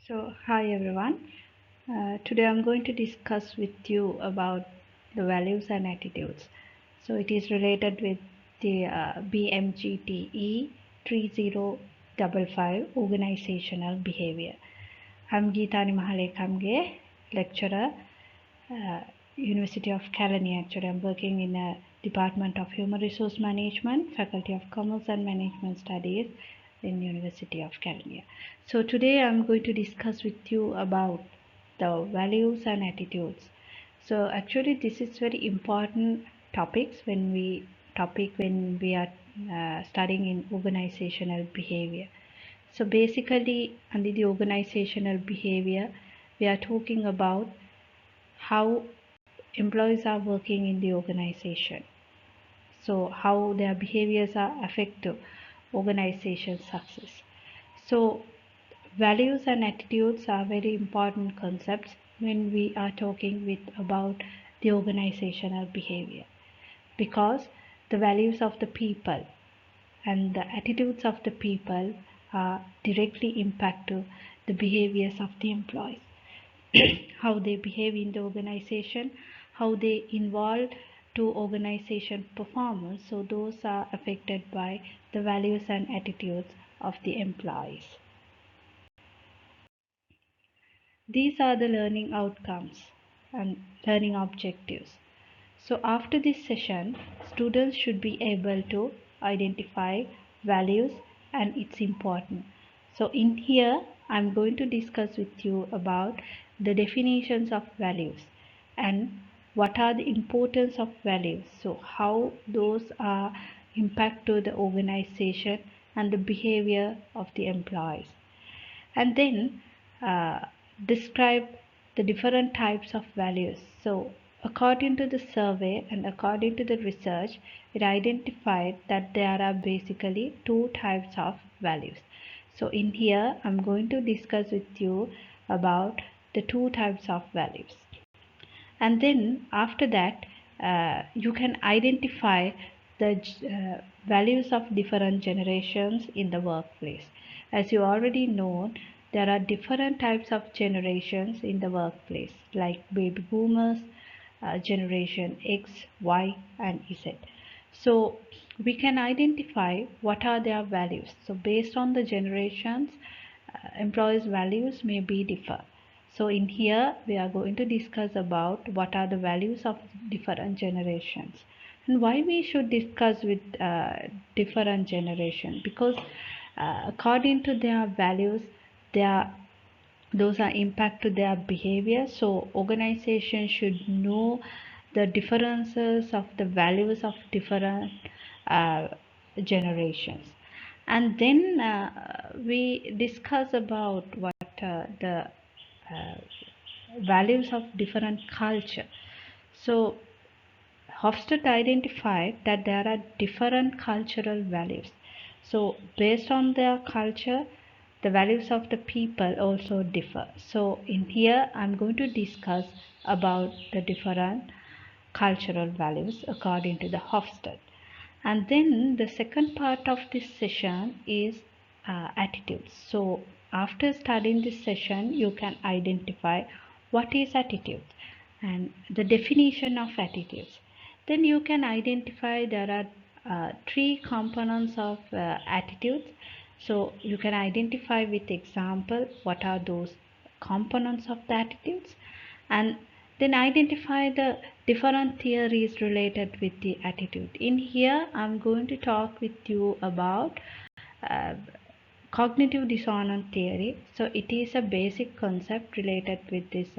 Hi everyone. Today I'm going to discuss with you about the values and attitudes. It is related with the BMGT E 3055 organizational behavior. I'm Geetani Mahalekhamge, lecturer, uh, University of Kelaniya. Actually, I'm working in a Department of Human Resource Management, Faculty of Commerce and Management Studies in University of Kelaniya. So today I'm going to discuss with you about the values and attitudes. So actually, this is very important topic when we are studying in organizational behavior. So basically, under the organizational behavior, we are talking about how employees are working in the organization. So how their behaviors are affecting organization success. So values and attitudes are very important concepts when we are talking about the organizational behavior, because the values of the people and the attitudes of the people are directly impact to the behaviors of the employees. How they behave in the organization, how they involve to organization performance. So those are affected by the values and attitudes of the employees. These are the learning outcomes and learning objectives. So after this session, students should be able to identify values and its importance. So in here, I'm going to discuss with you about the definitions of values and what are the importance of values. So how those are impact to the organization and the behavior of the employees, and then uh, describe the different types of values. So according to the survey and according to the research, it identified that there are basically two types of values. So in here I'm going to discuss with you about the two types of values, and then after that you can identify the values of different generations in the workplace. As you already know, there are different types of generations in the workplace, like baby boomers, generation X, Y and Z. So we can identify what are their values. So based on the generations, employees values may be differ. So in here we are going to discuss about what are the values of different generations and why we should discuss with different generation, because according to their values, their those are impact to their behavior. So organization should know the differences of the values of different uh, generations, and then we discuss about what the uh, values of different culture. So Hofstede identified that there are different cultural values. So based on their culture, the values of the people also differ. So in here, I'm going to discuss about the different cultural values according to the Hofstede. And then the second part of this session is attitudes. So after studying this session, you can identify what is attitude and the definition of attitudes. Then you can identify there are three components of attitudes. So you can identify with example what are those components of the attitudes, and then identify the different theories related with the attitude. In here I'm going to talk with you about uh, cognitive dissonance theory. So it is a basic concept related with this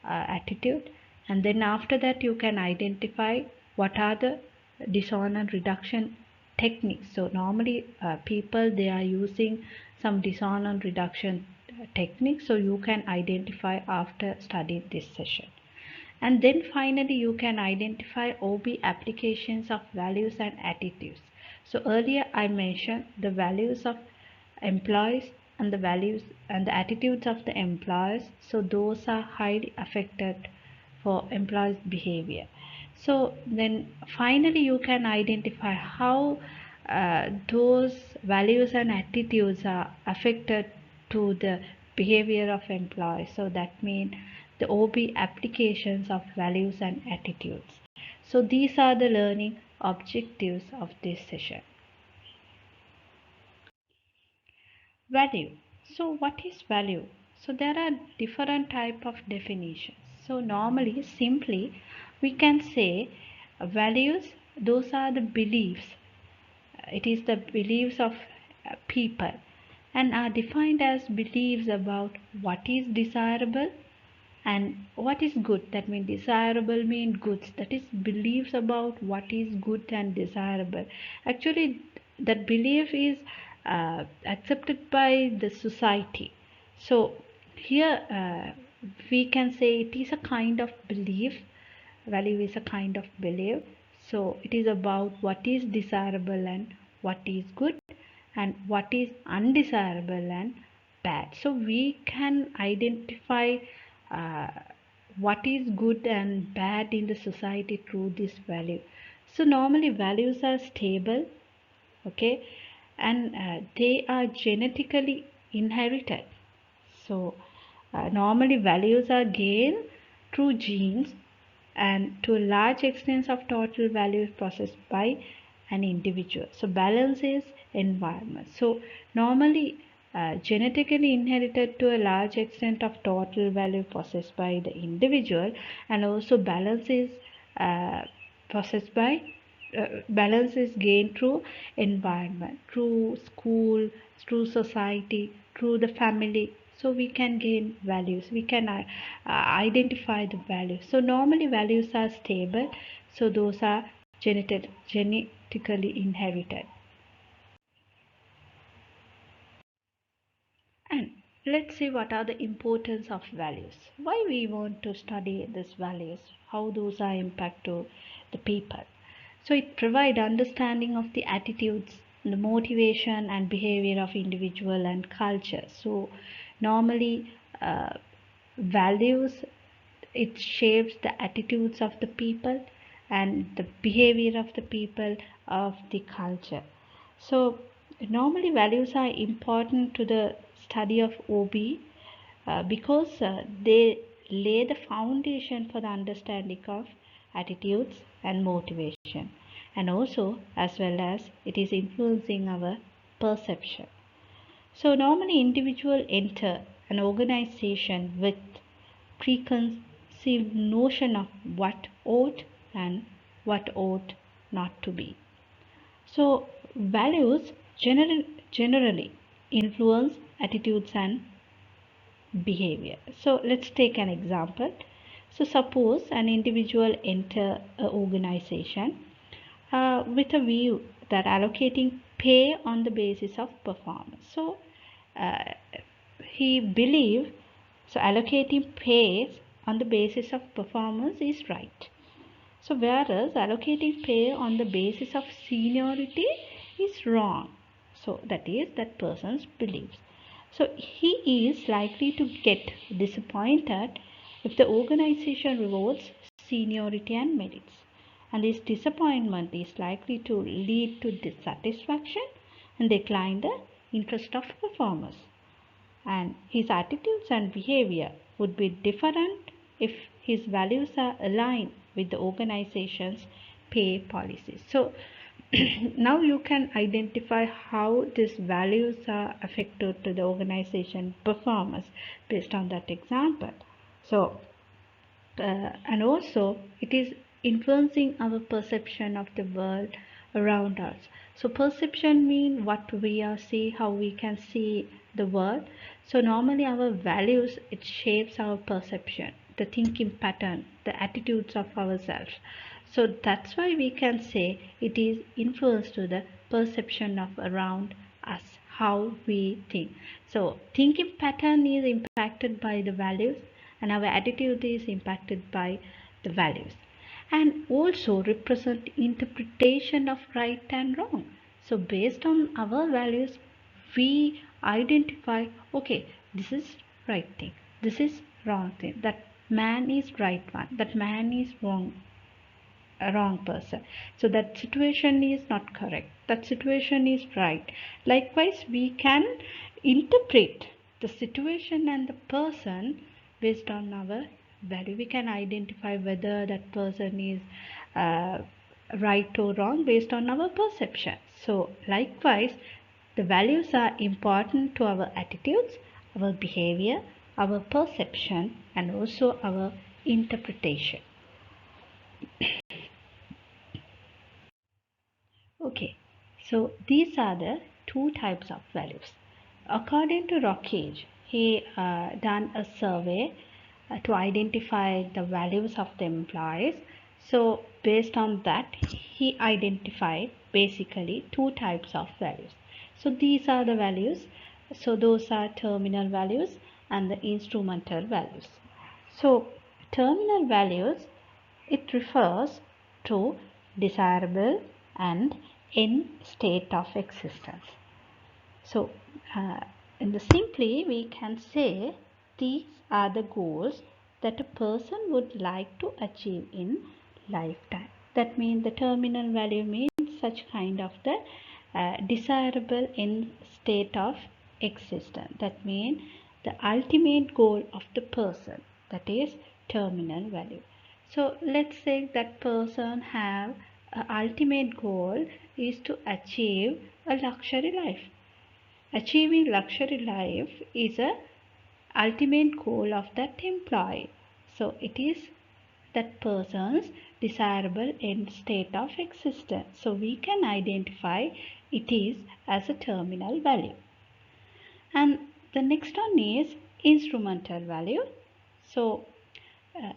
attitude, and then after that you can identify what are the dissonance reduction techniques. So normally people they are using some dissonance reduction techniques, so you can identify after studying this session. And then finally you can identify OB applications of values and attitudes. So earlier I mentioned the values of employees and the values and the attitudes of the employees. So those are highly affected for employees behavior. So then finally you can identify how those values and attitudes are affected to the behavior of employees. So that means the OB applications of values and attitudes. So these are the learning objectives of this session. Value. So what is value? So there are different type of definitions. So normally, simply, we can say values, those are the beliefs. It is the beliefs of people and are defined as beliefs about what is desirable and what is good. That means desirable means goods. That is beliefs about what is good and desirable. Actually, that belief is accepted by the society. So here we can say it is a kind of belief. Value is a kind of belief. So it is about what is desirable and what is good and what is undesirable and bad. So we can identify uh, what is good and bad in the society through this value. So normally values are stable, okay, and they are genetically inherited. So normally values are gained through genes and to a large extent of total value is processed by an individual. So balance is environment. So normally genetically inherited to a large extent of total value processed by the individual, and also balance is processed by balance is gained through environment, through school, through society, through the family. So we can gain values, we can identify the values. So normally values are stable, so those are genetically inherited. And let's see what are the importance of values, why we want to study these values, how those are impact to the people. So it provide understanding of the attitudes, the motivation and behavior of individual and culture. So normally values, it shapes the attitudes of the people and the behavior of the people of the culture. So normally values are important to the study of OB because they lay the foundation for the understanding of attitudes and motivation, and also as well as it is influencing our perception. So normally individual enter an organization with preconceived notion of what ought and what ought not to be. So values generally influence attitudes and behavior. So let's take an example. So suppose an individual enter an organization with a view that allocating pay on the basis of performance. So uh, he believes so allocating pays on the basis of performance is right. So whereas allocating pay on the basis of seniority is wrong. So that is that person's beliefs. So he is likely to get disappointed if the organization rewards seniority and merits. And this disappointment is likely to lead to dissatisfaction and decline the interest of performers. And his attitudes and behavior would be different if his values are aligned with the organization's pay policies. So now you can identify how these values are affected to the organization performance based on that example. So and also it is influencing our perception of the world around us. So perception means what we are see, how we can see the world. So normally our values, it shapes our perception, the thinking pattern, the attitudes of ourselves. So that's why we can say it is influenced to the perception of around us, how we think. So thinking pattern is impacted by the values and our attitude is impacted by the values, and also represent interpretation of right and wrong. So based on our values we identify, okay, this is right thing, this is wrong thing, that man is right one, that man is wrong, a wrong person, so that situation is not correct, that situation is right. Likewise we can interpret the situation and the person based on our value. We can identify whether that person is uh, right or wrong based on our perception. So likewise, the values are important to our attitudes, our behavior, our perception, and also our interpretation. Okay, so these are the two types of values. According to Rockage, he done a survey to identify the values of the employees. So based on that, he identified basically two types of values. So these are the values. So those are terminal values and the instrumental values. So terminal values, it refers to desirable and end state of existence. So, in the simply, we can say these are the goals that a person would like to achieve in lifetime. That means the terminal value means such kind of the desirable end state of existence. That means the ultimate goal of the person. That is terminal value. So let's say that person have a ultimate goal is to achieve a luxury life. Achieving luxury life is a ultimate goal of that employee. So it is that person's desirable end state of existence. So we can identify it is as a terminal value. And the next one is instrumental value. So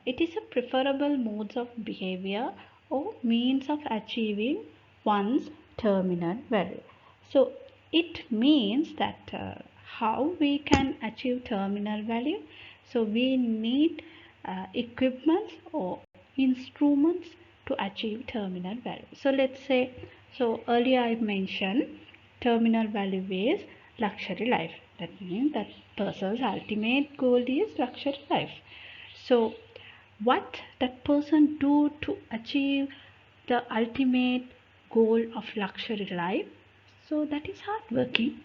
it is a preferable modes of behavior or means of achieving one's terminal value. So it means that how we can achieve terminal value. So we need equipments or instruments to achieve terminal value. So let's say, so earlier I mentioned terminal value is luxury life. That means that person's ultimate goal is luxury life. So what that person do to achieve the ultimate goal of luxury life? So that is hard working.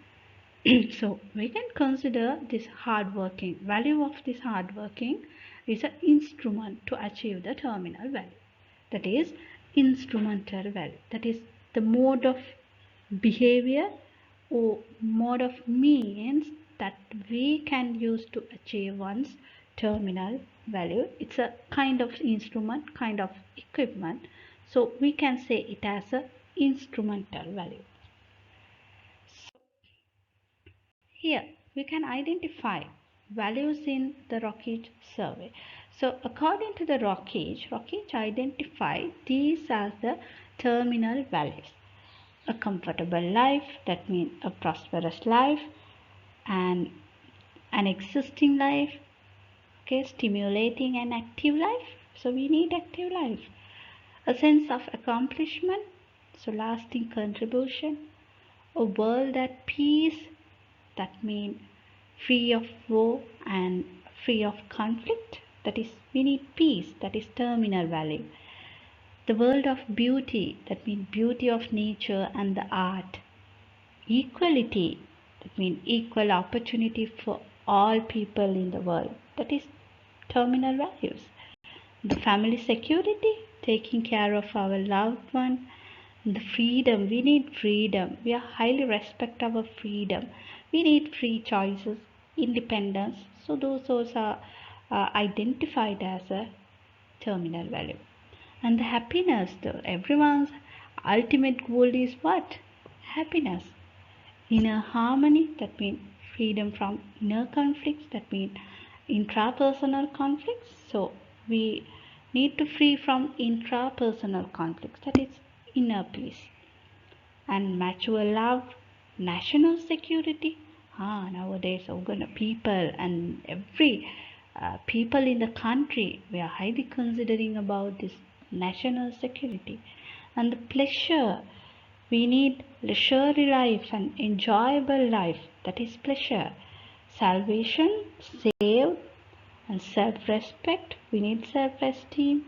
So we can consider this hard working. Value of this hard working is an instrument to achieve the terminal value. That is instrumental value. That is the mode of behavior or mode of means that we can use to achieve one's terminal value. It's a kind of instrument, kind of equipment. So we can say it as a instrumental value. Here we can identify values in the Rockage survey. So according to the Rockage identified these as the terminal values. A comfortable life, that means a prosperous life, and an existing life, okay, stimulating and active life. So we need active life. A sense of accomplishment, so lasting contribution. A world at peace, that means free of war and free of conflict. That is, we need peace, that is terminal value. The world of beauty, that means beauty of nature and the art. Equality, that means equal opportunity for all people in the world. That is terminal values. The family security, taking care of our loved one. The freedom, we need freedom. We are highly respect our freedom. We need free choices, independence. So those are identified as a terminal value. And the happiness, though, everyone's ultimate goal is what? Happiness. Inner harmony, that means freedom from inner conflicts, that means intrapersonal conflicts. So we need to free from intrapersonal conflicts, that is inner peace. And mutual love, national security. Nowadays, people and every people in the country, we are highly considering about this national security. And the pleasure, we need leisurely life and enjoyable life, that is pleasure. Salvation, save, and self-respect, we need self-esteem.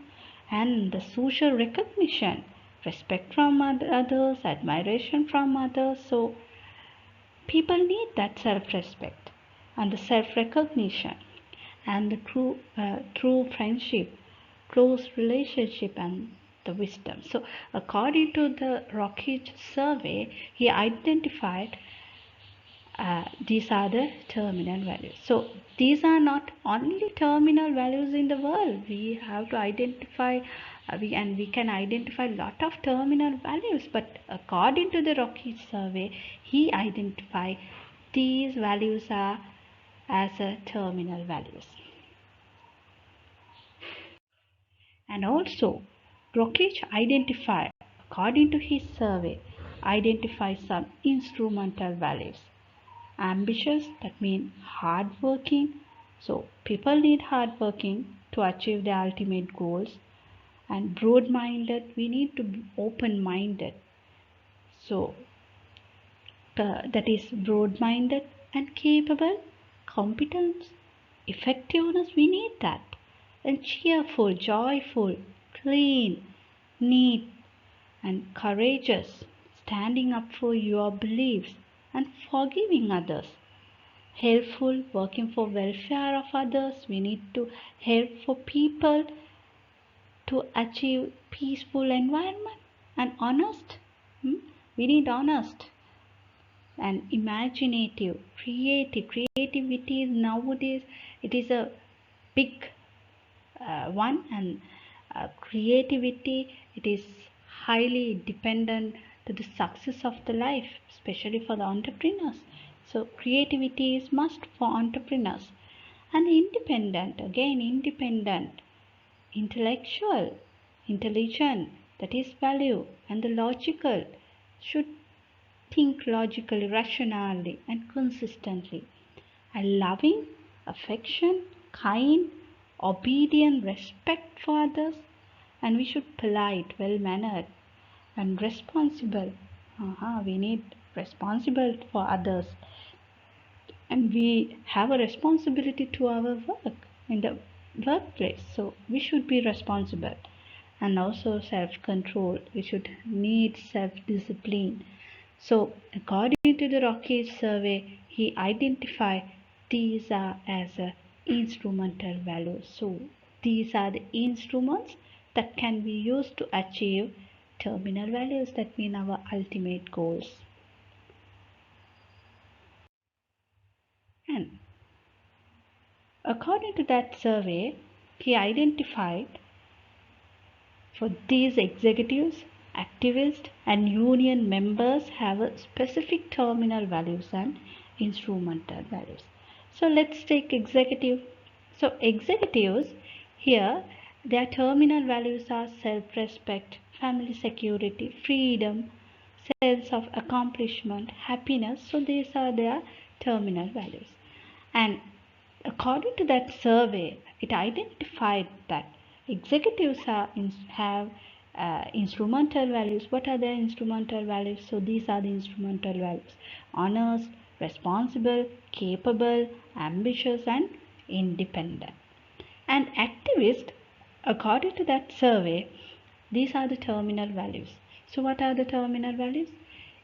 And the social recognition, respect from others, admiration from others. So people need that self-respect. and the self-recognition and the true friendship, close relationship, and the wisdom. So, according to the Rockage survey, he identified these are the terminal values. So, these are not only terminal values in the world. We have to identify, we can identify a lot of terminal values. But according to the Rockage survey, he identified these values are as a terminal values. And also, Rockage identified, according to his survey, identifies some instrumental values. Ambitious, that means hardworking. So people need hardworking to achieve their ultimate goals. And broad-minded, we need to be open-minded. So that is broad-minded and capable, competence, effectiveness, we need that. And cheerful, joyful, clean, neat, and courageous, standing up for your beliefs and forgiving others. Helpful, working for welfare of others. We need to help for people to achieve peaceful environment. And honest, we need honest and imaginative, creative. Creativity is nowadays, it is a big one, and creativity, it is highly dependent to the success of the life, especially for the entrepreneurs. So creativity is must for entrepreneurs. And independent, again independent, intellectual, intelligent, that is value. And the logical, should think logically, rationally, and consistently. And loving, affection, kind, obedient, respect for others, and we should polite, well mannered, and responsible. We need responsible for others, and we have a responsibility to our work in the workplace. So we should be responsible, and also self-control. We should need self-discipline. So, according to the Rockage survey, he identified these are as a instrumental values. So, these are the instruments that can be used to achieve terminal values, that mean our ultimate goals. And according to that survey, he identified for these executives, activists, and union members have a specific terminal values and instrumental values. So let's take executive. So executives here, their terminal values are self-respect, family security, freedom, sense of accomplishment, happiness. So these are their terminal values. And according to that survey, it identified that executives have instrumental values. What are their instrumental values? So these are the instrumental values: honest, responsible, capable, ambitious, and independent. And activist, according to that survey, these are the terminal values. So what are the terminal values?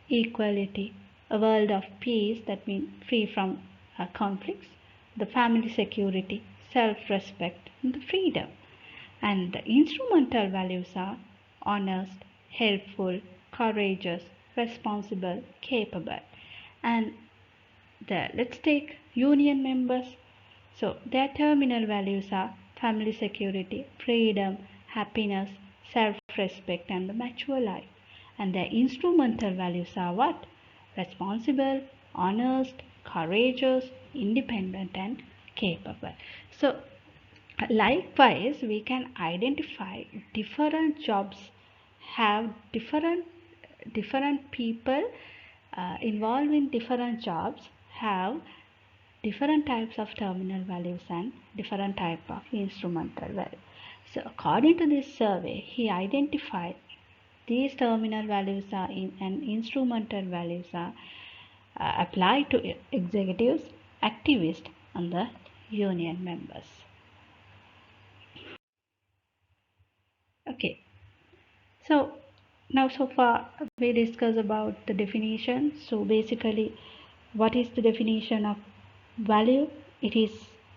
Equality, a world of peace, that means free from conflicts, the family security, self-respect, and the freedom. And the instrumental values are honest, helpful, courageous, responsible, capable. And let's take union members. So their terminal values are family security, freedom, happiness, self-respect, and the mature life. And their instrumental values are what? Responsible, honest, courageous, independent, and capable. So likewise, we can identify different jobs have different people involved in different jobs have different types of terminal values and different type of instrumental values. So according to this survey, he identified these terminal values are in and instrumental values are applied to executives, activists, and the union members. Okay, so now so far we discussed about the definition. So basically, what is the definition of Value, it is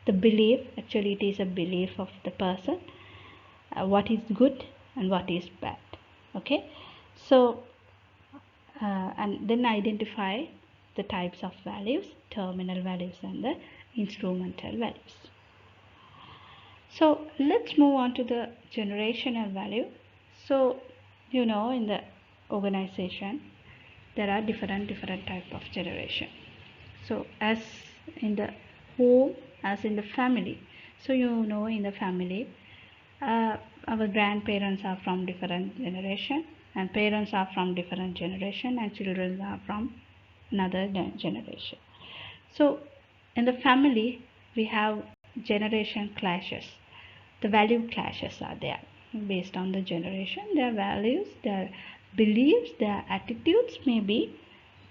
the belief, actually it is a belief of the person, what is good and what is bad. Okay, so and then identify the types of values, terminal values and the instrumental values. So let's move on to the generational value. So in the organization there are different type of generation. So as in the home, as in the family, so in the family, our grandparents are from different generation, and parents are from different generation, and children are from another generation. So in the family we have generation clashes. The value clashes are there based on the generation. Their values, their beliefs, their attitudes may be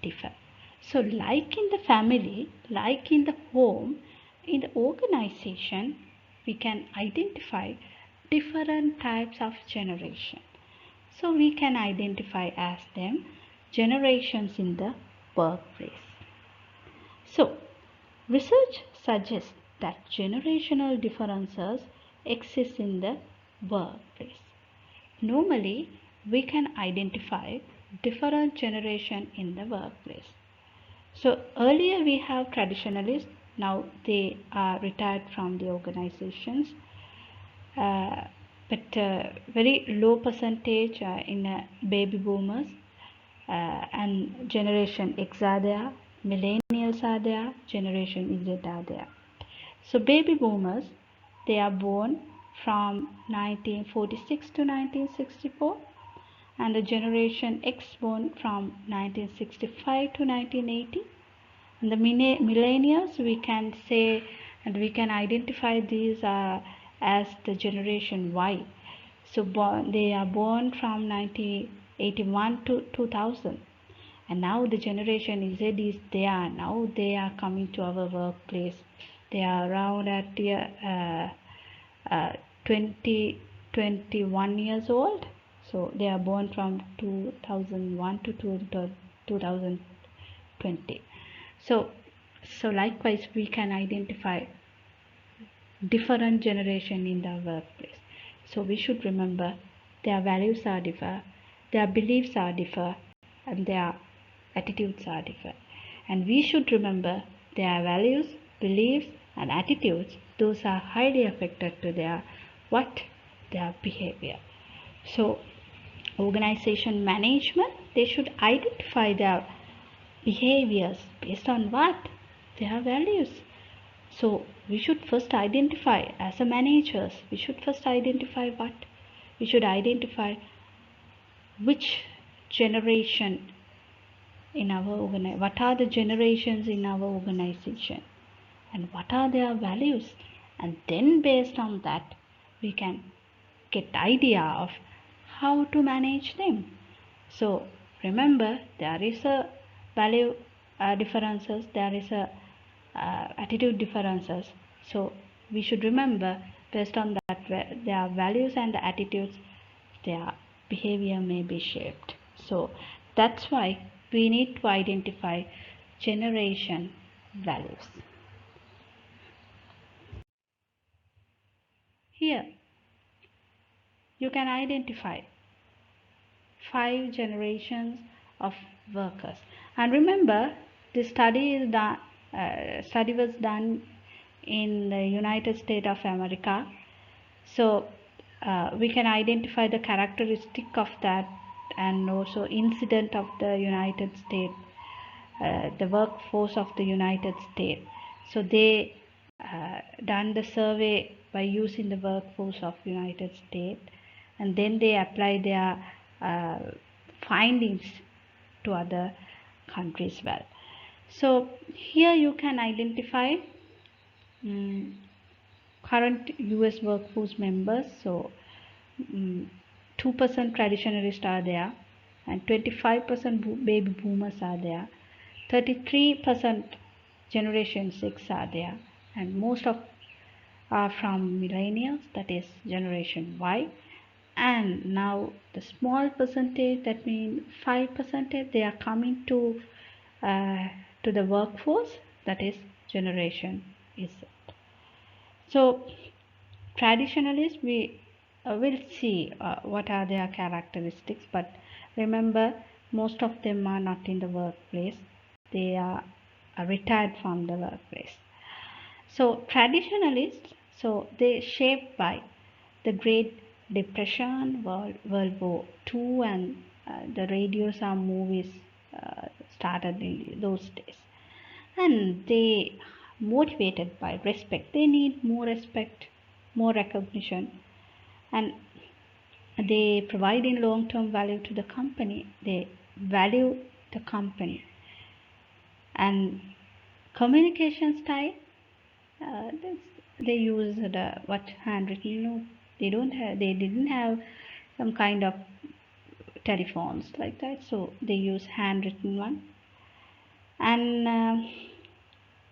different. So like in the family, like in the home, in the organization, we can identify different types of generation. So we can identify as them generations in the workplace. So research suggests that generational differences exist in the workplace. Normally, we can identify different generation in the workplace. So earlier we have traditionalists, now they are retired from the organizations, uh, but very low percentage in baby boomers, and generation X are there, millennials are there, generation Z are there. So baby boomers, they are born from 1946 to 1964, and the generation X born from 1965 to 1980. And the millennials, we can say, and we can identify these as the generation Y. So they are born from 1981 to 2000. And now the generation Z is there. Now they are coming to our workplace. They are around at 20, 21 years old. So they are born from 2001 to 2020. So likewise we can identify different generation in the workplace. So we should remember their values are different, their beliefs are different, and their attitudes are different. And we should remember their values, beliefs, and attitudes, those are highly affected to their behavior. So organization management, they should identify their behaviors based on what? Their values. So we should first identify, as a managers, we should first identify what? We should identify which generation in our what are the generations in our organization and what are their values, and then based on that we can get idea of how to manage them. So remember, there is a value differences, there is a attitude differences. So we should remember, based on that their values and the attitudes, their behavior may be shaped. So that's why we need to identify generation values. Here you can identify 5 generations of workers. And remember, this study was done in the United States of America. So we can identify the characteristic of that, and also incident of the United States, the workforce of the United States. So they done the survey by using the workforce of United States, and then they apply their uh, findings to other countries well. So here you can identify current US workforce members. So 2% traditionalists are there, and 25% baby boomers are there, 33% generation 6 are there, and most of are from millennials, that is generation Y. And now the small percentage, that means 5%, they are coming to the workforce, that is generation is it. So traditionalists, we will see what are their characteristics, but remember, most of them are not in the workplace. They are retired from the workplace. So traditionalists, so they shaped by the Great Depression, World War II, and the radios and movies started in those days. And they motivated by respect. They need more respect, more recognition, and they provide in long-term value to the company. They value the company. And communication style, they use the what handwritten note. They didn't have some kind of telephones like that, so they use handwritten one. And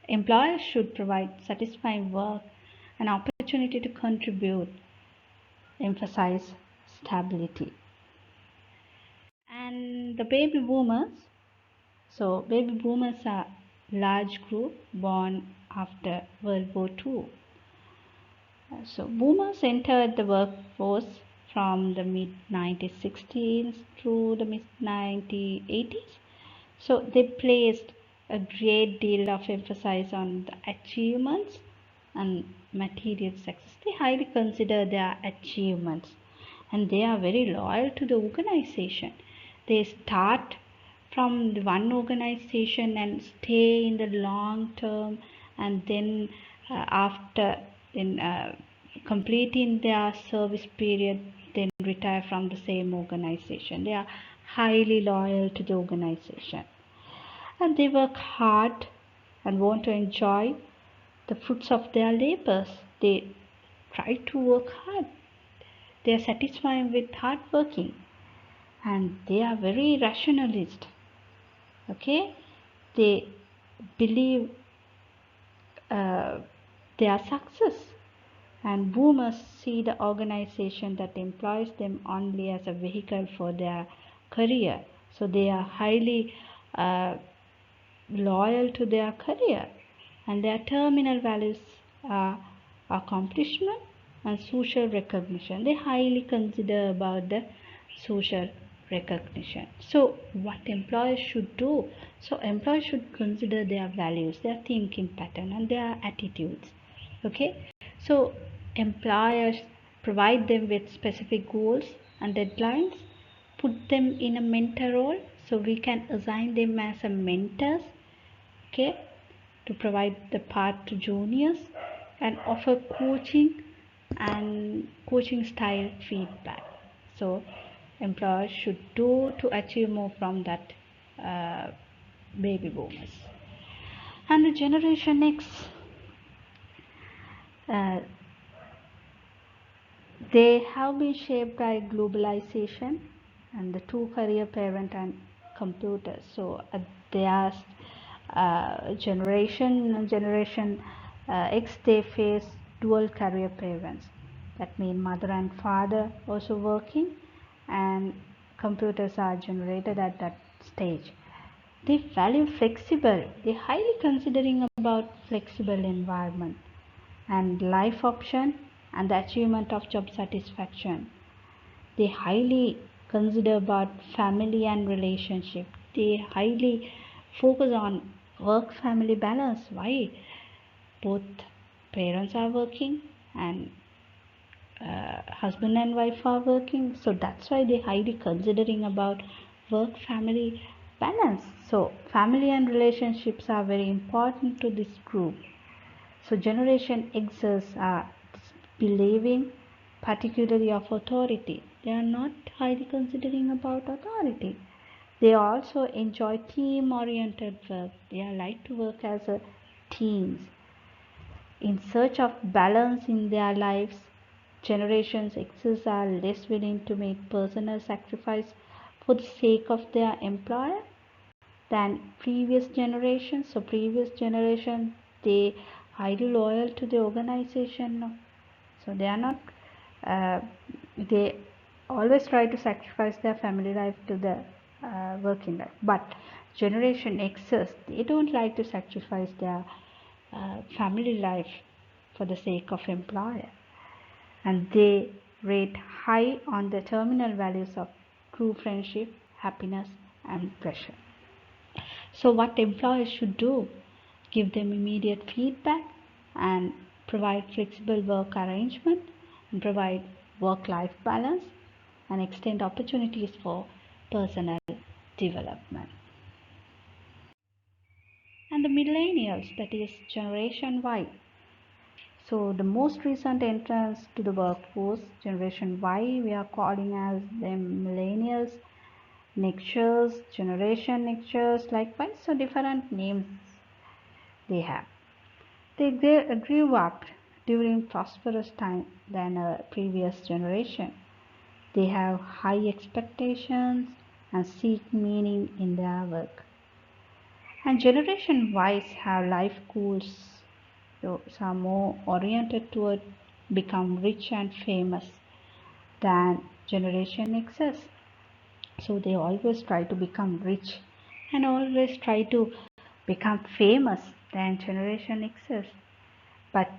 employers should provide satisfying work, an opportunity to contribute, emphasize stability. And the baby boomers, so baby boomers are large group born after World War II. So boomers entered the workforce from the mid 1960s through the mid 1980s. So they placed a great deal of emphasis on the achievements and material success. They highly consider their achievements, and they are very loyal to the organization. They start from the one organization and stay in the long term, and then after then completing their service period, then retire from the same organization. They are highly loyal to the organization, and they work hard and want to enjoy the fruits of their labors. They try to work hard. They are satisfied with hard working, and they are very rationalist. Okay, they believe their success, and boomers see the organization that employs them only as a vehicle for their career. So they are highly uh, loyal to their career, and their terminal values are accomplishment and social recognition. They highly consider about the social recognition. So what employers should do? So employers should consider their values, their thinking pattern, and their attitudes. Okay, so employers provide them with specific goals and deadlines, put them in a mentor role, so we can assign them as a mentors, okay, to provide the path to juniors, and offer coaching style feedback. So employers should do to achieve more from that baby boomers. And the generation X, uh, they have been shaped by globalization and the two career parent and computers. So their generation X, they face dual career parents. That means mother and father also working, and computers are generated at that stage. They value flexible. They highly considering about flexible environment and life option and the achievement of job satisfaction. They highly consider about family and relationship. They highly focus on work family balance. Why? Both parents are working, and husband and wife are working, so that's why they highly considering about work family balance. So family and relationships are very important to this group. So generation X's are believing particularly of authority. They are not highly considering about authority. They also enjoy team oriented work. They like to work as a teams. In search of balance in their lives, generations X's are less willing to make personal sacrifice for the sake of their employer than previous generations. So previous generation, they highly loyal to the organization. So they are not they always try to sacrifice their family life to the working life. But generation X's, they don't like to sacrifice their family life for the sake of employer, and they rate high on the terminal values of true friendship, happiness, and pleasure. So what employers should do? Give them immediate feedback and provide flexible work arrangement and provide work-life balance and extend opportunities for personal development. And the millennials, that is Generation Y. So the most recent entrance to the workforce, Generation Y, we are calling as them millennials, Nexters, Generation Nexters, likewise. So different names they have. They grew up during prosperous time than a previous generation. They have high expectations and seek meaning in their work. And Generation Ys have life goals, so some more oriented toward become rich and famous than Generation Xs. So they always try to become rich and always try to become famous than Generation Xs. But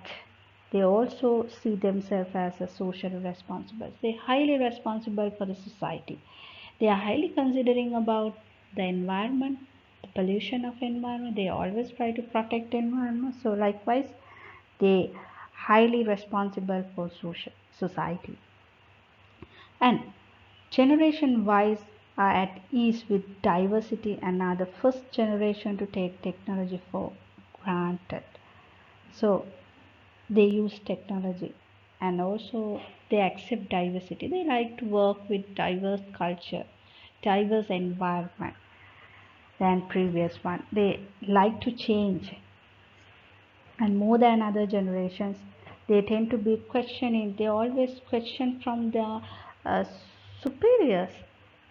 they also see themselves as a social responsible. They're highly responsible for the society. They are highly considering about the environment, the pollution of environment. They always try to protect the environment. So likewise, they highly responsible for social society. And generation wise are at ease with diversity and are the first generation to take technology for granted. So they use technology and also they accept diversity. They like to work with diverse culture, diverse environment than previous one. They like to change, and more than other generations they tend to be questioning. They always question from their uh, superiors,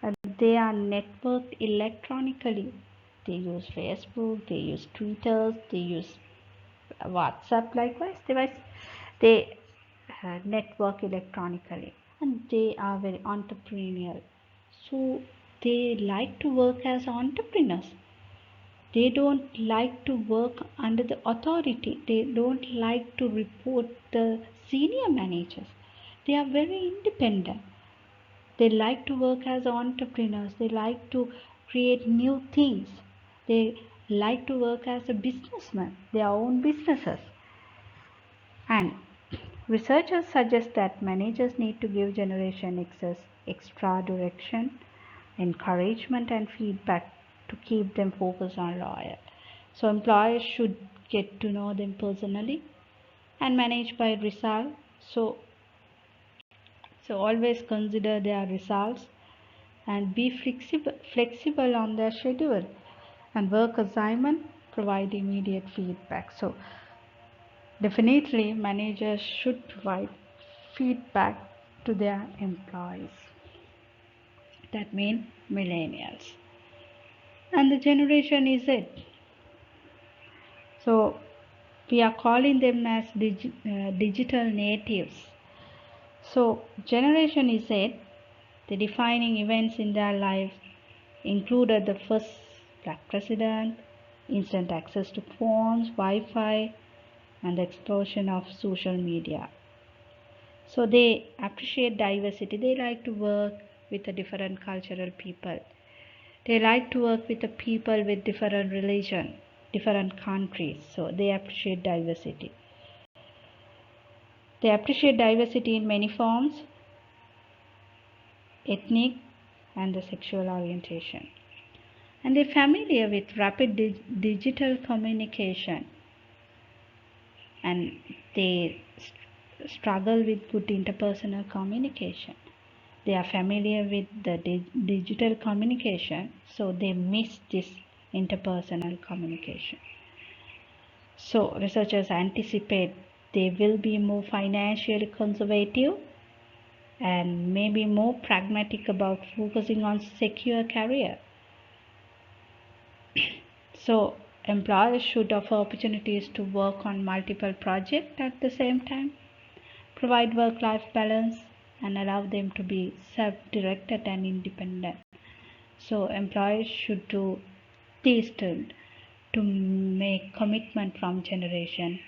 and they are networked electronically. They use Facebook, they use Twitter, they use WhatsApp, likewise they network electronically, and they are very entrepreneurial. So they like to work as entrepreneurs. They don't like to work under the authority. They don't like to report the senior managers. They are very independent. They like to work as entrepreneurs. They like to create new things. They like to work as a businessman, their own businesses. And researchers suggest that managers need to give Generation X's extra direction, encouragement, and feedback to keep them focused on loyal. So employers should get to know them personally and manage by result. So always consider their results and be flexible on their schedule and work assignment, provide immediate feedback. So definitely managers should provide feedback to their employees. That means millennials. And the generation is it. So we are calling them as digital natives. So generation is it. The defining events in their lives included the first black president, instant access to phones, Wi-Fi, and the explosion of social media. So they appreciate diversity. They like to work with the different cultural people. They like to work with the people with different religion, different countries. So they appreciate diversity. They appreciate diversity in many forms, ethnic and the sexual orientation. And they're familiar with rapid digital communication, and they struggle with good interpersonal communication. They are familiar with the digital communication, so they miss this interpersonal communication. So researchers anticipate they will be more financially conservative and maybe more pragmatic about focusing on secure career. So employers should offer opportunities to work on multiple projects at the same time, provide work-life balance, and allow them to be self-directed and independent. So employers should do these two. to make commitment from generation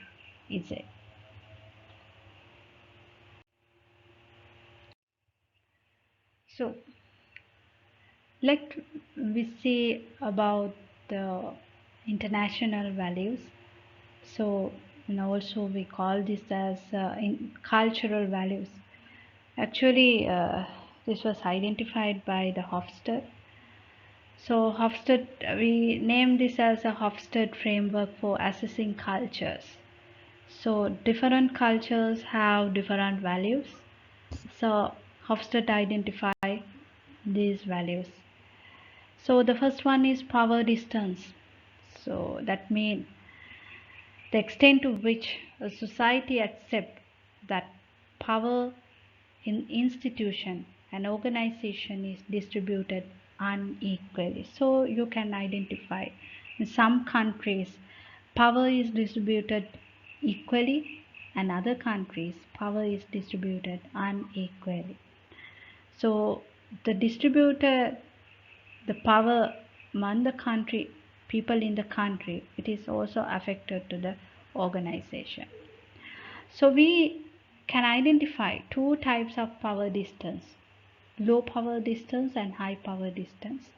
easy. So, like we say about the international values, so also we call this as in cultural values. Actually, this was identified by the Hofstede. So Hofstede, we name this as a Hofstede framework for assessing cultures. So different cultures have different values. So Hofstede identify these values. So the first one is power distance. So that means the extent to which a society accepts that power in institution and organization is distributed unequally. So you can identify in some countries power is distributed equally, and other countries power is distributed unequally. So the distributed the power among the country people in the country, it is also affected to the organization. So we can identify two types of power distance: low power distance and high power distance.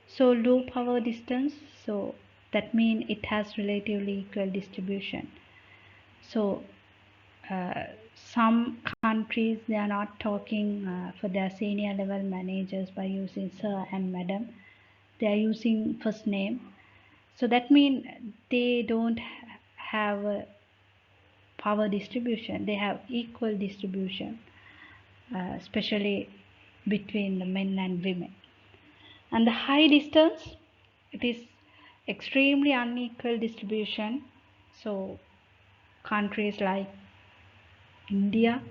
So low power distance, so that means it has relatively equal distribution. So uh, some countries, they are not talking for their senior level managers by using sir and madam, they are using first name. So that means they don't have a power distribution, they have equal distribution, especially between the men and women. And the high distance, it is extremely unequal distribution. So countries like India,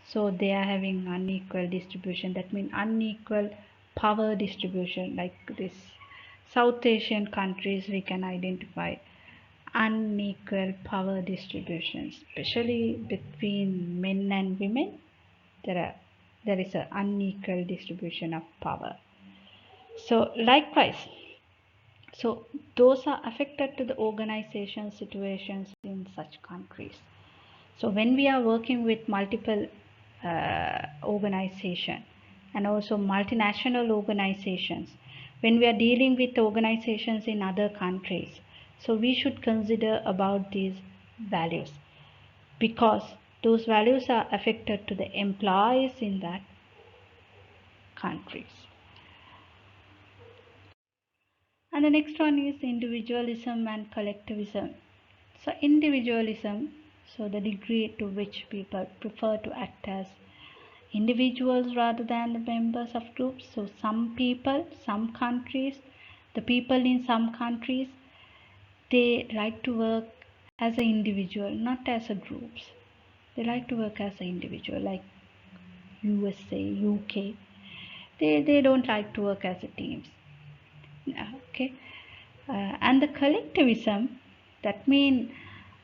so they are having unequal distribution. That means unequal power distribution. Like this South Asian countries, we can identify unequal power distribution, especially between men and women. There is an unequal distribution of power. So likewise, so those are affected to the organization situations in such countries. So when we are working with multiple organization and also multinational organizations, when we are dealing with organizations in other countries, so we should consider about these values, because those values are affected to the employees in that countries. And the next one is individualism and collectivism. So individualism, so the degree to which people prefer to act as individuals rather than the members of groups. So some people, some countries, the people in some countries, they like to work as an individual, not as a groups. They like to work as an individual, like USA, UK. They don't like to work as a teams. Okay. And the collectivism, that means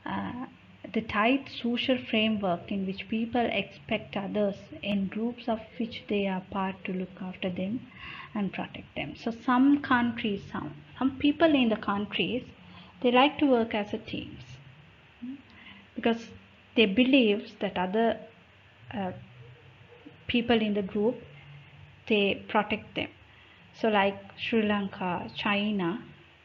uh, the tight social framework in which people expect others in groups of which they are part to look after them and protect them. So some countries, some people in the countries, they like to work as a teams because they believe that other uh, people in the group, they protect them. So like Sri Lanka, China,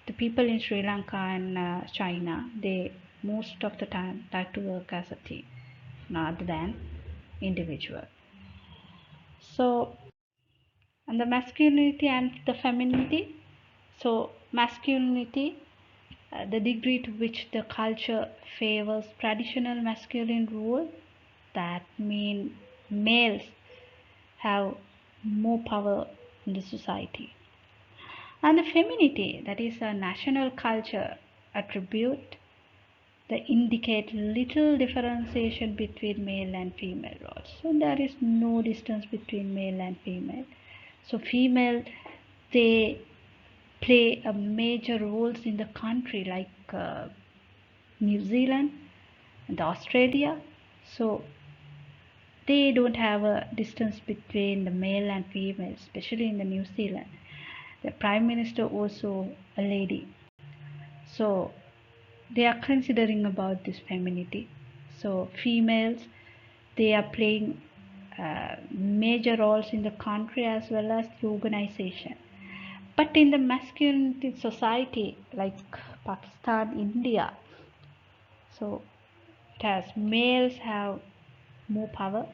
the people in Sri Lanka and China, they most of the time like to work as a team rather than individual. So, and the masculinity and the femininity. So masculinity, the degree to which the culture favors traditional masculine role, that mean males have more power in the society. And the femininity, that is a national culture attribute that indicate little differentiation between male and female roles. So there is no distance between male and female. So female, they play a major roles in the country like New Zealand and Australia. So they don't have a distance between the male and female, especially in the New Zealand. The prime minister also a lady. So they are considering about this femininity. So females, they are playing major roles in the country as well as the organization. But in the masculinity society like Pakistan, India, so it has males have more power,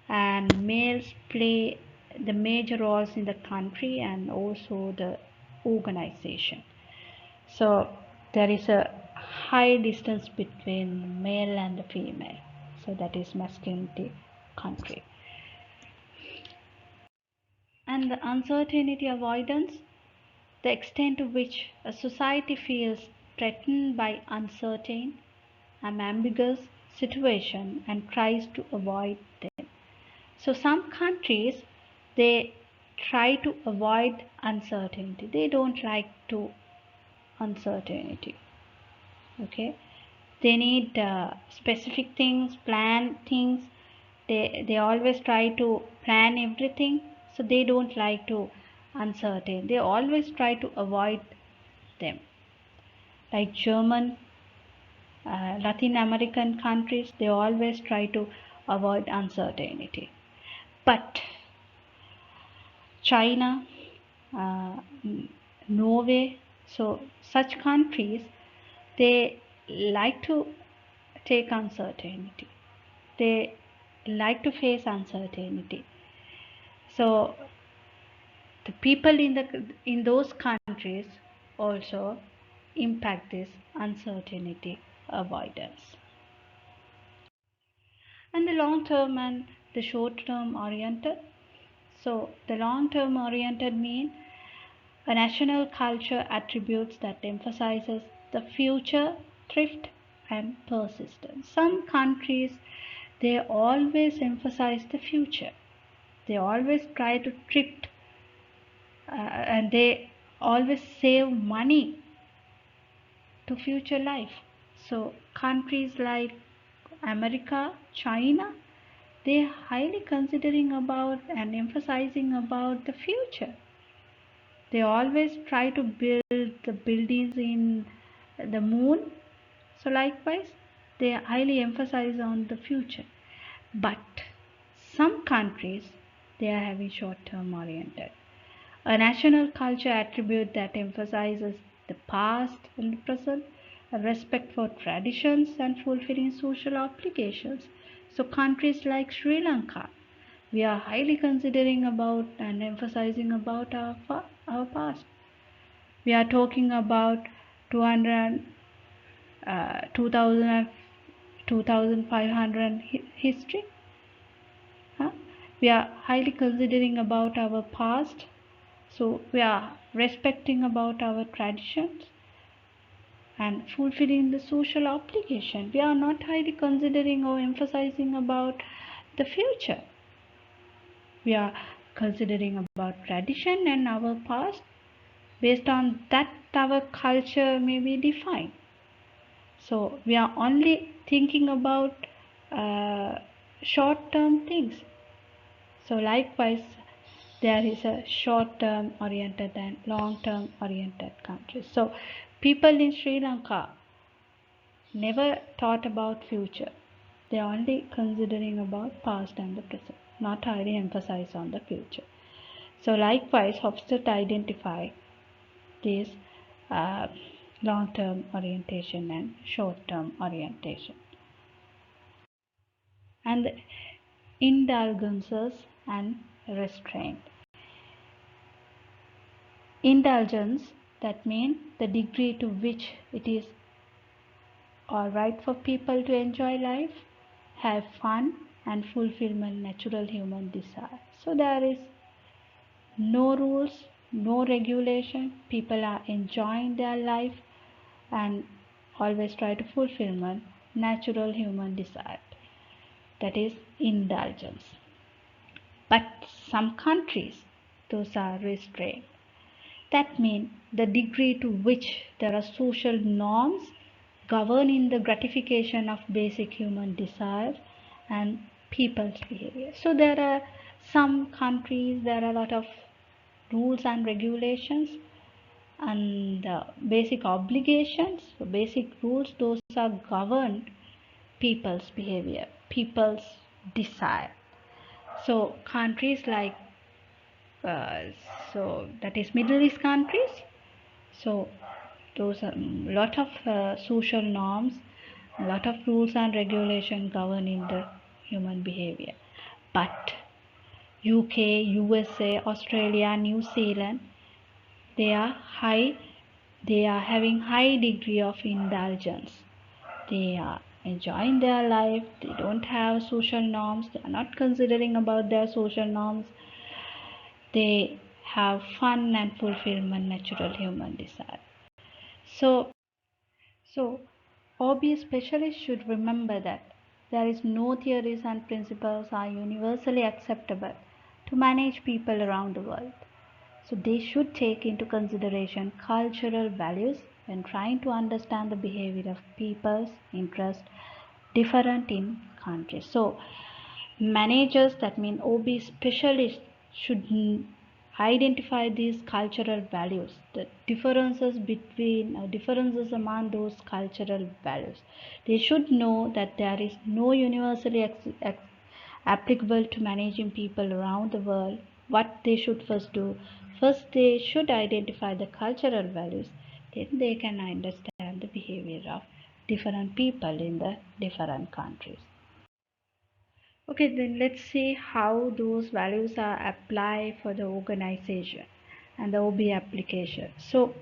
and males play the major roles in the country and also the organization. So there is a high distance between male and the female. So that is masculinity country. And the uncertainty avoidance, the extent to which a society feels threatened by uncertain and ambiguous situation and tries to avoid them. So some countries, they try to avoid uncertainty. They don't like to uncertainty. Okay, they need specific things, plan things. They always try to plan everything, so they don't like to uncertain. They always try to avoid them. Like German, Latin American countries, they always try to avoid uncertainty. But China, uh, Norway, so such countries, they like to take uncertainty. They like to face uncertainty. So the people in those countries also impact this uncertainty avoidance. And the long term and the short term oriented. So the long term oriented mean a national culture attributes that emphasizes the future, thrift and persistence. Some countries, they always emphasize the future. They always try to thrift, and they always save money to future life. So countries like America, China, they are highly considering about and emphasizing about the future. They always try to build the buildings in the moon. So likewise, they highly emphasize on the future. But some countries, they are having short-term oriented. A national culture attribute that emphasizes the past and the present, a respect for traditions and fulfilling social obligations. So countries like Sri Lanka, we are highly considering about and emphasizing about our past. We are talking about 200, 2000, 2500 history. Huh? We are highly considering about our past, so we are respecting about our traditions and fulfilling the social obligation. We are not highly considering or emphasizing about the future. We are considering about tradition and our past. Based on that, our culture may be defined. So we are only thinking about short-term things. So likewise, there is a short-term oriented and long-term oriented countries. So people in Sri Lanka never thought about future. They are only considering about past and the present, not highly emphasize on the future. So likewise, Hofstede identify this uh, long-term orientation and short-term orientation. And indulgences and restraint. Indulgence, that means the degree to which it is alright for people to enjoy life, have fun and fulfillment natural human desire. So there is no rules, no regulation. People are enjoying their life and always try to fulfillment natural human desire. That is indulgence. But some countries, those are restrained. That means the degree to which there are social norms governing the gratification of basic human desires and people's behavior. So there are some countries, there are a lot of rules and regulations, and basic obligations, basic rules, those are governed people's behavior, people's desire. So countries like uh, so that is Middle East countries, so those are lot of social norms, a lot of rules and regulation governing the human behavior. But UK, USA, Australia, New Zealand, they are high, they are having high degree of indulgence. They are enjoying their life, they don't have social norms, they are not considering about their social norms, they have fun and fulfillment, natural human desire. So so OB specialists should remember that there is no theories and principles are universally acceptable to manage people around the world. So they should take into consideration cultural values when trying to understand the behavior of people's interest different in countries. So managers, that mean OB specialists, should identify these cultural values, the differences between differences among those cultural values. They should know that there is no universally applicable to managing people around the world. What they should first do, first they should identify the cultural values, then they can understand the behavior of different people in the different countries. Okay, then let's see how those values are applied for the organization and the OB application. So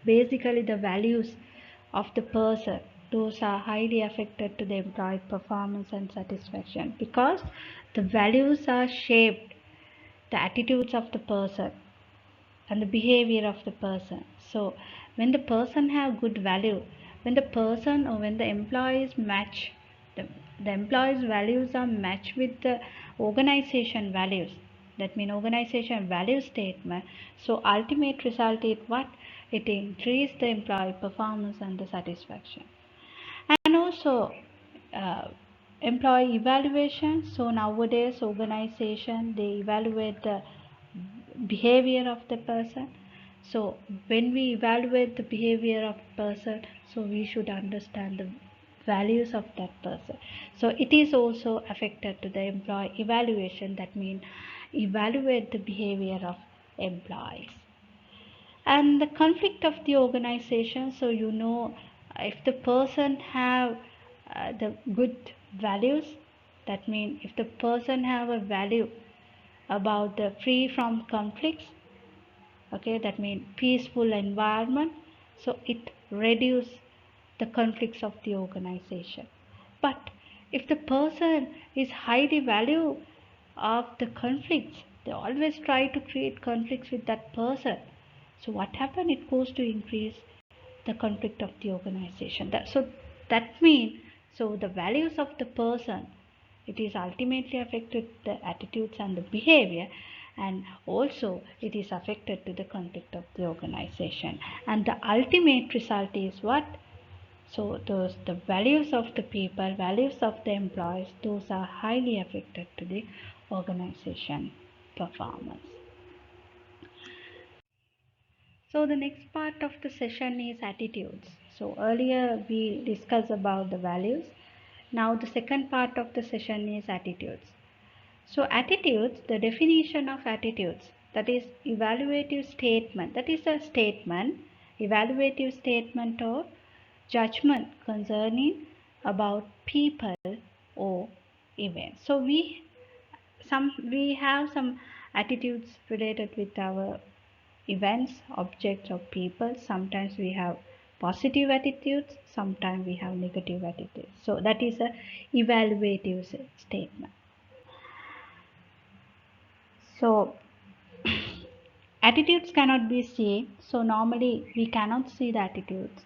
basically the values of the person, those are highly affected to the employee performance and satisfaction, because the values are shaped the attitudes of the person and the behavior of the person. So when the person have good value, when the person or when the employees match the, the employees values are matched with the organization values, that mean organization value statement, so ultimate result is what, it increase the employee performance and the satisfaction. And also uh, employee evaluation. So nowadays organization, they evaluate the behavior of the person. So when we evaluate the behavior of person, so we should understand the values of that person. So it is also affected to the employee evaluation, that means evaluate the behavior of employees. And the conflict of the organization, so if the person have the good values, that means if the person have a value about the free from conflicts, okay, that means peaceful environment, so it reduce the conflicts of the organization. But if the person is highly value of the conflicts, they always try to create conflicts with that person, so what happened, it goes to increase the conflict of the organization. That means, so the values of the person, it is ultimately affected the attitudes and the behavior, and also it is affected to the conflict of the organization, and the ultimate result is what, so those the values of the people, values of the employees, those are highly affected to the organization performance. So the next part of the session is attitudes. So earlier we discussed about the values. Now the second part of the session is attitudes. So attitudes, the definition of attitudes, that is evaluative statement. That is a statement, evaluative statement or judgment concerning about people or events. So we have some attitudes related with our events, objects or people. Sometimes we have positive attitudes, sometimes we have negative attitudes. So that is a evaluative statement. So attitudes cannot be seen. So normally we cannot see the attitudes,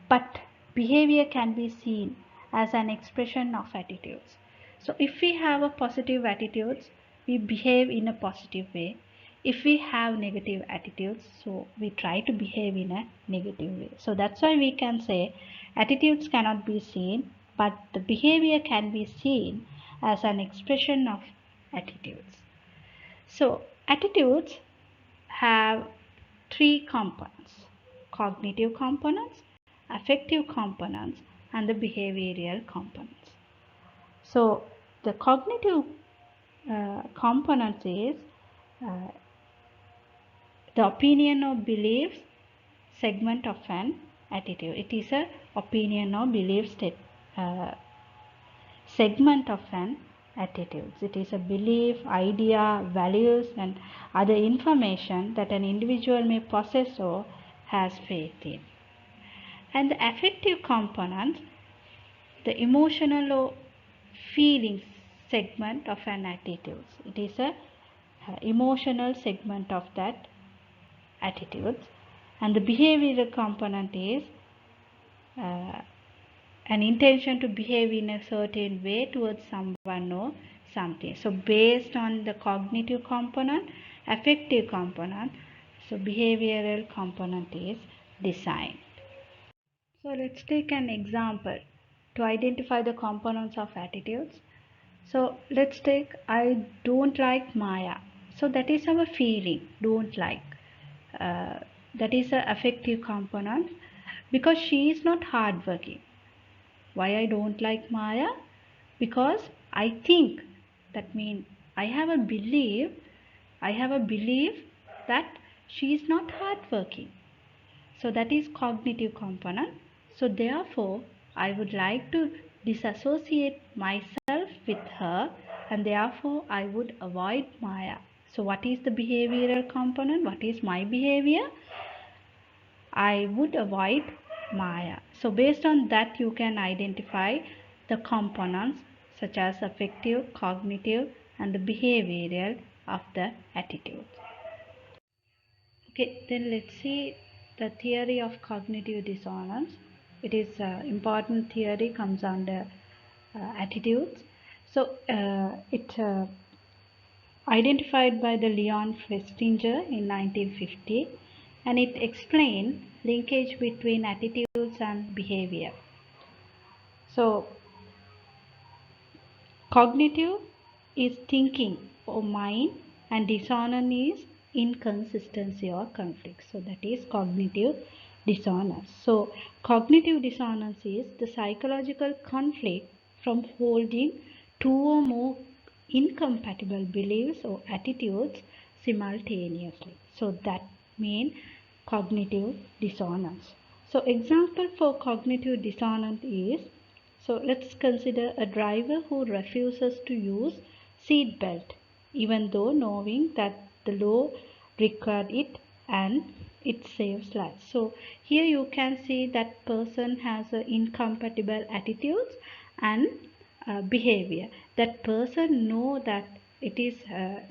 but behavior can be seen as an expression of attitudes. So if we have a positive attitudes, we behave in a positive way. If we have negative attitudes, so we try to behave in a negative way. So that's why we can say attitudes cannot be seen, but the behavior can be seen as an expression of attitudes. So attitudes have three components: cognitive components, affective components, and the behavioral components. So the cognitive components is uh, the opinion or beliefs segment of an attitude. It is a opinion or belief segment of an attitude. It is a belief, idea, values, and other information that an individual may possess or has faith in. And the affective component, the emotional or feelings segment of an attitude. It is a emotional segment of that attitudes. And the behavioral component is uh, an intention to behave in a certain way towards someone or something. So based on the cognitive component, affective component, so behavioral component is designed. So let's take an example to identify the components of attitudes. So let's take I don't like Maya. So that is our feeling, don't like. Uh, that is an affective component because she is not hardworking. Why I don't like Maya? Because I think, that means I have a belief that she is not hardworking. So that is cognitive component. So therefore I would like to disassociate myself with her, and therefore I would avoid Maya. So what is the behavioral component? What is my behavior? I would avoid Maya. So based on that you can identify the components such as affective, cognitive, and the behavioral of the attitude. Okay, then let's see the theory of cognitive dissonance. It is important theory, comes under attitudes. So it identified by the Leon Festinger in 1950, and it explained linkage between attitudes and behavior. So cognitive is thinking or mind, and dissonance is inconsistency or conflict. So that is cognitive dissonance. So cognitive dissonance is the psychological conflict from holding two or more incompatible beliefs or attitudes simultaneously. So that means cognitive dissonance. So example for cognitive dissonance is, so let's consider a driver who refuses to use seat belt even though knowing that the law required it and it saves lives. So here you can see that person has incompatible attitudes and behavior. That person know that it is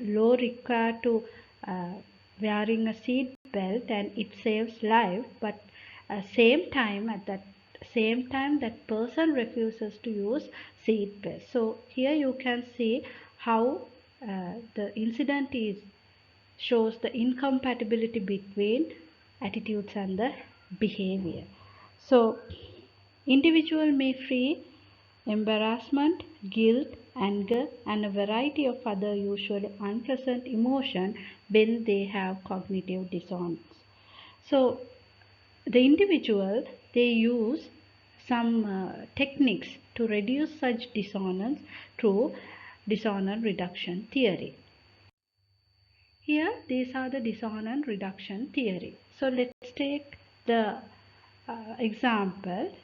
law required to uh, wearing a seat belt and it saves life, but at that same time that person refuses to use seat belt. So here you can see how the incident is shows the incompatibility between attitudes and the behavior. So individual may feel embarrassment, guilt, anger, and a variety of other usually unpleasant emotion when they have cognitive dissonance. So the individual, they use some techniques to reduce such dissonance through dissonance reduction theory. Here these are the dissonance reduction theory. So let's take the example.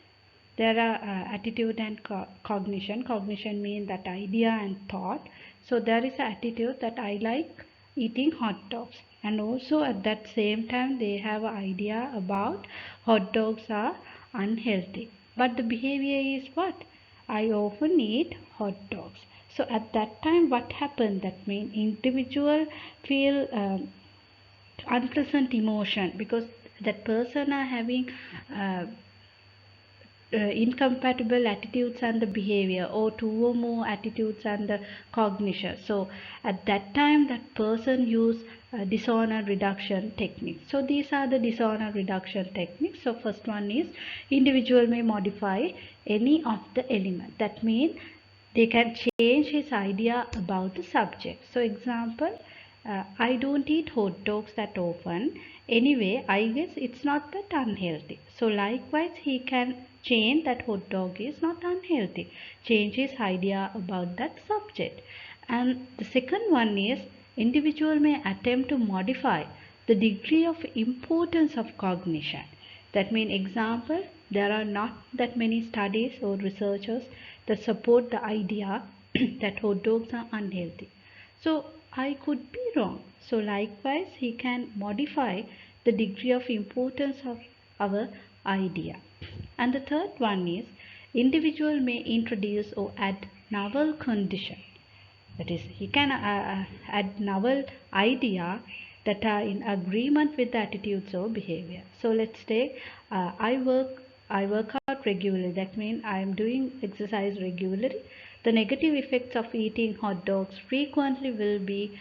There are attitude and cognition. Cognition means that idea and thought. So there is an attitude that I like eating hot dogs, and also at that same time they have an idea about hot dogs are unhealthy. But the behavior is what? I often eat hot dogs. So at that time what happened? That means individual feel unpleasant emotion because that person are having incompatible attitudes and the behavior, or two or more attitudes and the cognition. So at that time that person use dishonor reduction techniques. So these are the dishonor reduction techniques. So first one is individual may modify any of the element. That means they can change his idea about the subject. So example, I don't eat hot dogs that often. anyway, I guess it's not that unhealthy. So likewise, he can change that hot dog is not unhealthy. Change his idea about that subject. And the second one is individual may attempt to modify the degree of importance of cognition. That means, example, there are not that many studies or researchers that support the idea that hot dogs are unhealthy. So I could be wrong. So likewise, he can modify the degree of importance of our idea. And the third one is individual may introduce or add novel condition. That is, he can add novel idea that are in agreement with the attitudes or behavior. So let's take I work out regularly. That means I am doing exercise regularly. The negative effects of eating hot dogs frequently will be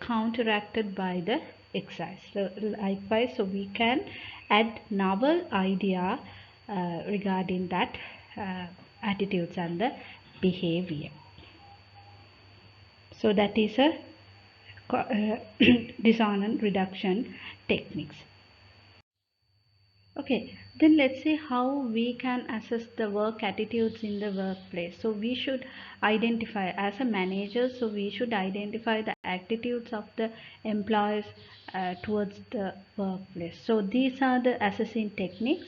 counteracted by the exercise. So likewise, so we can add novel idea regarding that attitudes and the behavior. So that is a dissonance reduction techniques. Okay, then let's see how we can assess the work attitudes in the workplace. So we should identify as a manager, so we should identify the attitudes of the employees towards the workplace. So these are the assessing techniques.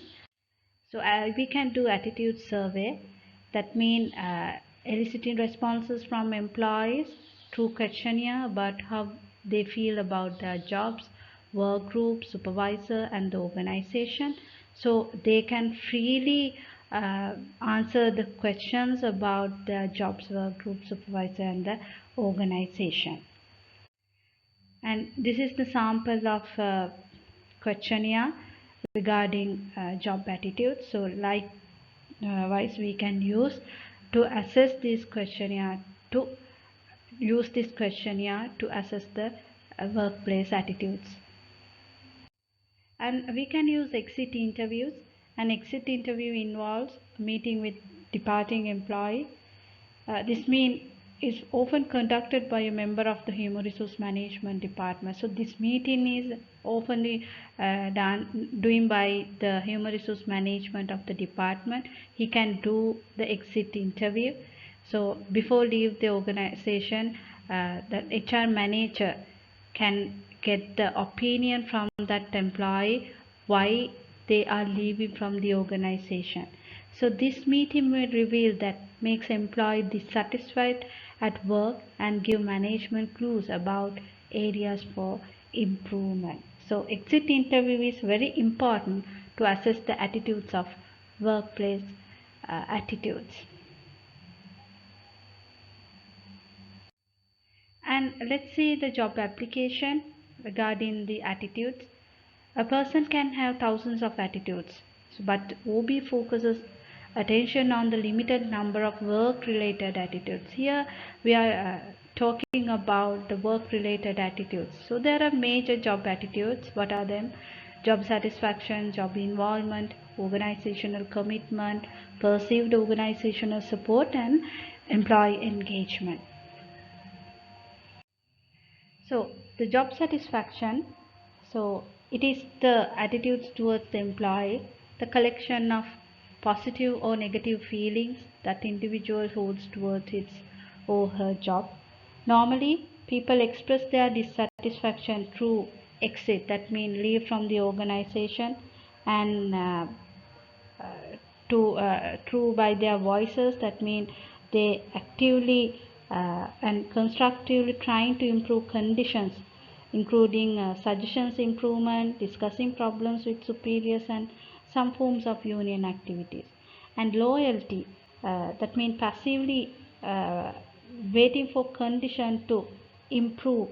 So we can do attitude survey. That means eliciting responses from employees through questionnaire about how they feel about their jobs, work group, supervisor, and the organization. So they can freely answer the questions about their jobs, work group, supervisor, and the organization. And this is the sample of questionnaire regarding job attitude. So likewise we can use to assess this questionnaire to use this questionnaire to assess the workplace attitudes. And we can use exit interviews. An exit interview involves meeting with departing employee. This mean is often conducted by a member of the human resource management department. So this meeting is often doing by the human resource management of the department. He can do the exit interview. So before leave the organization, the HR manager can get the opinion from that employee why they are leaving from the organization. So this meeting will reveal that makes employee dissatisfied at work and give management clues about areas for improvement. So exit interview is very important to assess the attitudes of workplace attitudes. And let's see the job application regarding the attitudes. A person can have thousands of attitudes, but OB focuses attention on the limited number of work-related attitudes. Here we are talking about the work-related attitudes. So there are major job attitudes. What are them? Job satisfaction, job involvement, organizational commitment, perceived organizational support, and employee engagement. So the job satisfaction, so it is the attitudes towards the employee, the collection of positive or negative feelings that individual holds towards his or her job. Normally, people express their dissatisfaction through exit, that means leave from the organization, and through by their voices. That means they actively and constructively trying to improve conditions, including suggestions improvement, discussing problems with superiors, and some forms of union activities. And loyalty, that means passively waiting for condition to improve,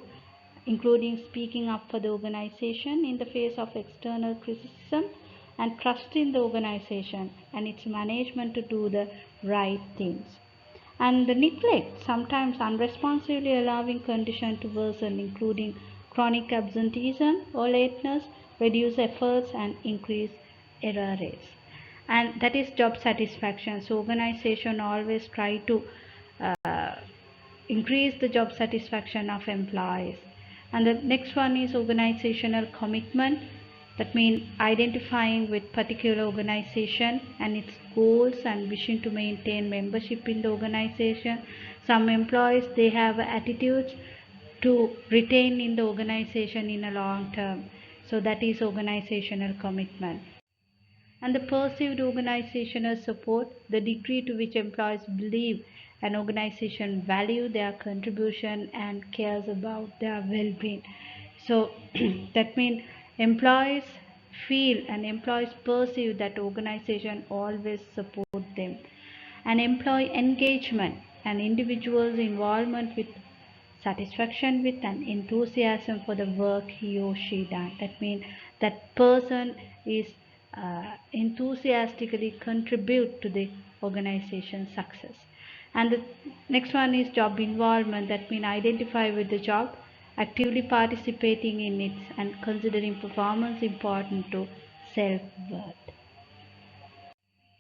including speaking up for the organization in the face of external criticism, and trust in the organization and its management to do the right things. And the neglect, sometimes unresponsibly allowing condition to worsen, including chronic absenteeism or lateness, reduce efforts, and increase error rates. And that is job satisfaction. So organization always try to uh, increase the job satisfaction of employees. And the next one is organizational commitment. That means identifying with particular organization and its goals and wishing to maintain membership in the organization. Some employees, they have attitudes to retain in the organization in a long term. So that is organizational commitment. And the perceived organizational support, the degree to which employees believe an organization value their contribution and cares about their well-being. So that means employees feel and employees perceive that organization always support them. And employee engagement and individuals' involvement with satisfaction with and enthusiasm for the work he or she done. That means that person is enthusiastically contribute to the organization's success. And the next one is job involvement. That means identify with the job, actively participating in it and considering performance important to self-worth.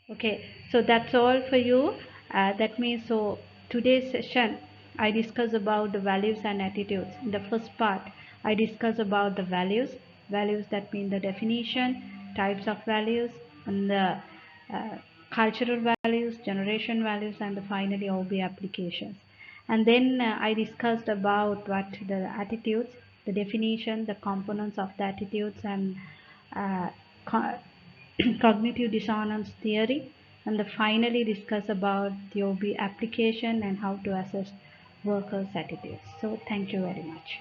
Okay, so that's all for you. That means so today's session I discuss about the values and attitudes. In the first part, I discuss about the values that mean the definition, types of values, and the uh, cultural values, generation values, and the finally OB applications. And then I discussed about what the attitudes, the definition, the components of the attitudes, and uh, cognitive dissonance theory, and the finally discuss about the OB application and how to assess workers' attitudes. So thank you very much.